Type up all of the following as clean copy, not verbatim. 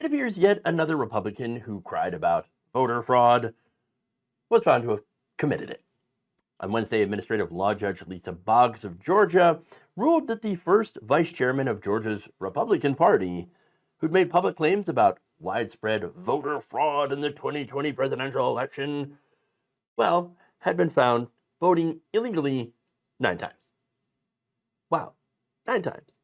It appears yet another Republican who cried about voter fraud was found to have committed it. On Wednesday, Administrative Law Judge Lisa Boggs of Georgia ruled that the first vice chairman of Georgia's Republican Party, who'd made public claims about widespread voter fraud in the 2020 presidential election, well, had been found voting illegally 9 times. Wow, 9 times.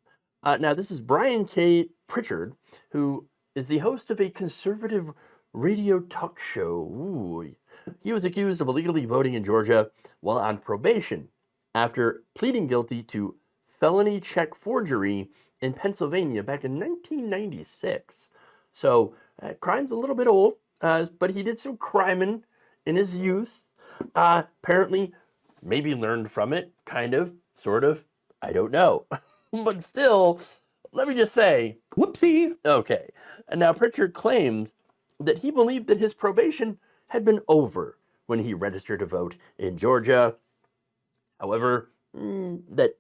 Now, this is Brian K. Pritchard, who is the host of a conservative radio talk show. Ooh. He was accused of illegally voting in Georgia while on probation after pleading guilty to felony check forgery in Pennsylvania back in 1996. So, crime's a little bit old, but he did some criming in his youth. Apparently, maybe learned from it, kind of, sort of, I don't know. But still, let me just say, Whoopsie. Okay. And now Pritchard claimed that he believed that his probation had been over when he registered to vote in Georgia. However, that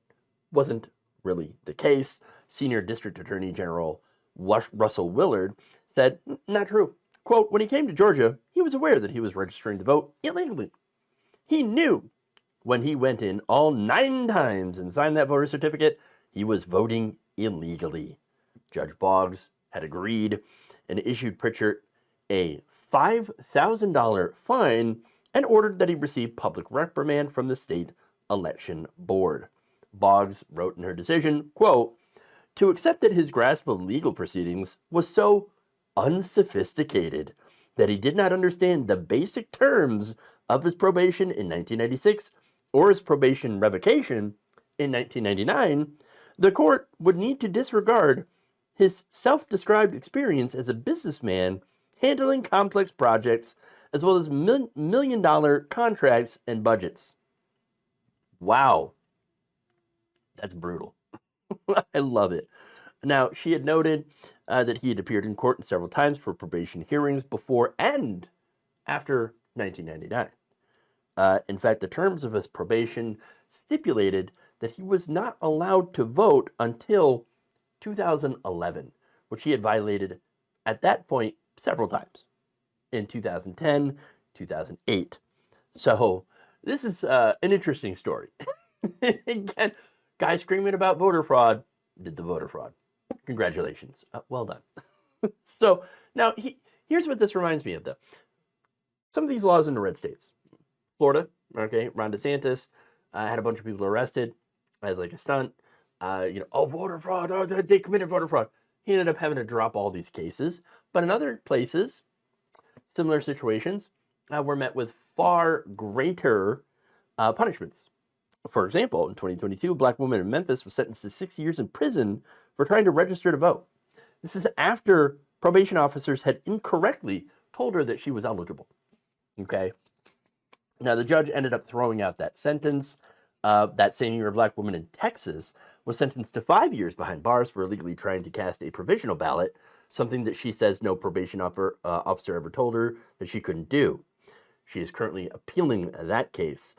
wasn't really the case. Senior District Attorney General Russell Willard said, not true. Quote, when he came to Georgia, he was aware that he was registering to vote illegally. He knew when he went in all 9 times and signed that voter certificate, he was voting illegally. Judge Boggs had agreed and issued Pritchard a $5,000 fine and ordered that he receive public reprimand from the state election board. Boggs wrote in her decision, quote, to accept that his grasp of legal proceedings was so unsophisticated that he did not understand the basic terms of his probation in 1996 or his probation revocation in 1999, the court would need to disregard his self-described experience as a businessman handling complex projects as well as million-dollar contracts and budgets. Wow. That's brutal. I love it. Now, she had noted that he had appeared in court several times for probation hearings before and after 1999. In fact, the terms of his probation stipulated that he was not allowed to vote until 2011, which he had violated at that point several times in 2010, 2008. So this is an interesting story. Again, guy screaming about voter fraud did the voter fraud. Congratulations. Well done. So now here's what this reminds me of, though. Some of these laws in the red states. Florida, okay, Ron DeSantis had a bunch of people arrested as like a stunt. Voter fraud, they committed voter fraud. He ended up having to drop all these cases. But in other places, similar situations were met with far greater punishments. For example, in 2022, a black woman in Memphis was sentenced to 6 years in prison for trying to register to vote. This is after probation officers had incorrectly told her that she was eligible. Okay? Now, the judge ended up throwing out that sentence. That same year, a black woman in Texas was sentenced to 5 years behind bars for illegally trying to cast a provisional ballot, something that she says no probation officer ever told her that she couldn't do. She is currently appealing that case.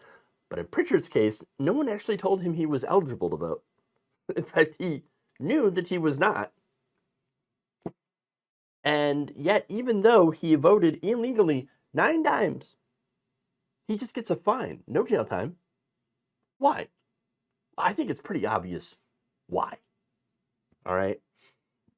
But in Pritchard's case, no one actually told him he was eligible to vote. In fact, he knew that he was not. And yet, even though he voted illegally 9 times, he just gets a fine, no jail time. Why? I think it's pretty obvious why. All right.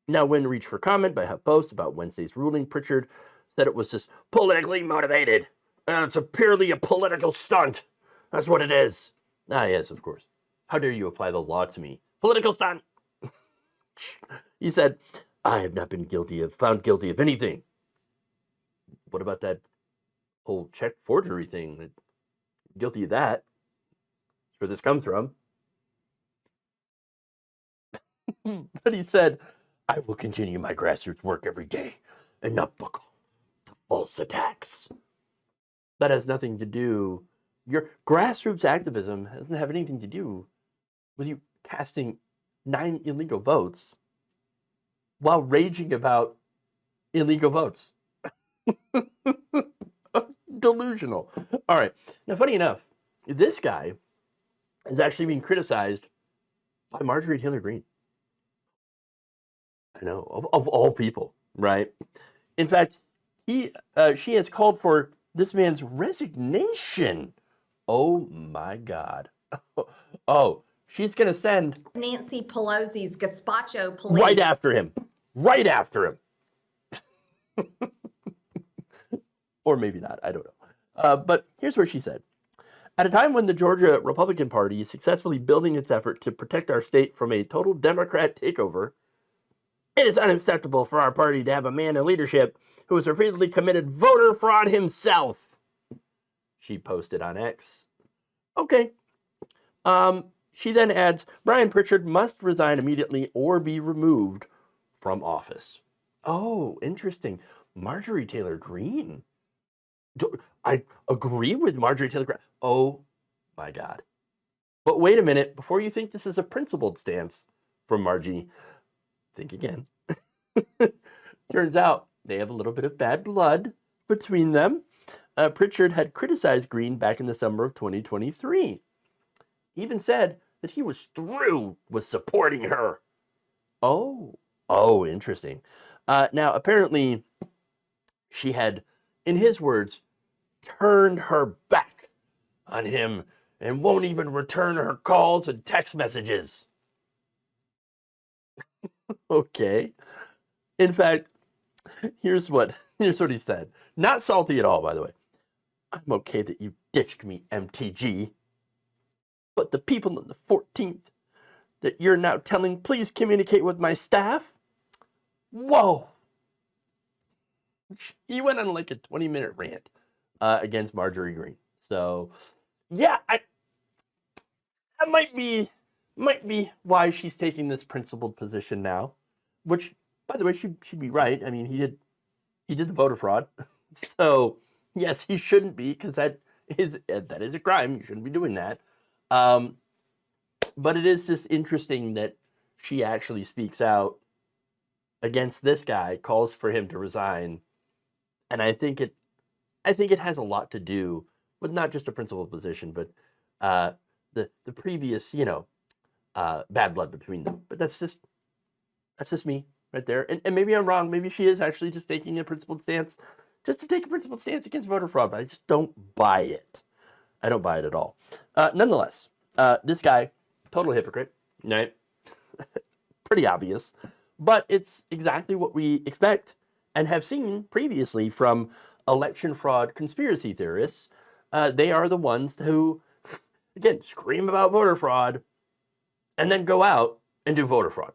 Now, when reached for comment by HuffPost about Wednesday's ruling, Pritchard said it was just politically motivated. It's purely a political stunt. That's what it is. Ah, yes, of course. How dare you apply the law to me? Political stunt. He said, I have not been found guilty of anything. What about that whole check forgery thing? Guilty of that. That's where this comes from. But he said, I will continue my grassroots work every day and not buckle to false attacks. That has nothing to do. Your grassroots activism doesn't have anything to do with you casting 9 illegal votes while raging about illegal votes. Delusional. All right. Now, funny enough, this guy is actually being criticized by Marjorie Taylor Greene. I know, of all people. right? In fact, she has called for this man's resignation. Oh my God. Oh, she's going to send Nancy Pelosi's gazpacho police. Right after him. Right after him. Or maybe not. I don't know. But here's what she said. At a time when the Georgia Republican Party is successfully building its effort to protect our state from a total Democrat takeover, it is unacceptable for our party to have a man in leadership who has repeatedly committed voter fraud himself. She posted on X. Okay. She then adds, Brian Pritchard must resign immediately or be removed from office. Oh, interesting. Marjorie Taylor Greene. I agree with Marjorie Taylor Greene. Oh, my God. But wait a minute. Before you think this is a principled stance from Margie, think again. Turns out they have a little bit of bad blood between them. Pritchard had criticized Greene back in the summer of 2023. He even said that he was through with supporting her. Oh, interesting. Now, apparently, she had, in his words, turned her back on him and won't even return her calls and text messages. Okay. In fact, here's what he said. Not salty at all, by the way. I'm okay that you ditched me, MTG. But the people on the 14th that you're now telling, please communicate with my staff? Whoa. He went on like a 20-minute rant against Marjorie Greene. So, yeah, that might be why she's taking this principled position now. Which, by the way, she'd be right. I mean, he did the voter fraud. So, yes, he shouldn't be, because that is a crime. You shouldn't be doing that. But it is just interesting that she actually speaks out against this guy, calls for him to resign, and I think it has a lot to do with not just a principled position, but the previous bad blood between them. But that's just me right there, and maybe I'm wrong. Maybe she is actually just taking a principled stance, just to take a principled stance against voter fraud. But I just don't buy it. I don't buy it at all. Nonetheless, this guy, total hypocrite, right? Pretty obvious, but it's exactly what we expect and have seen previously from election fraud conspiracy theorists. They are the ones who, again, scream about voter fraud and then go out and do voter fraud.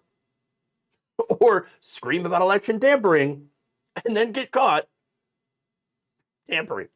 Or scream about election tampering and then get caught tampering.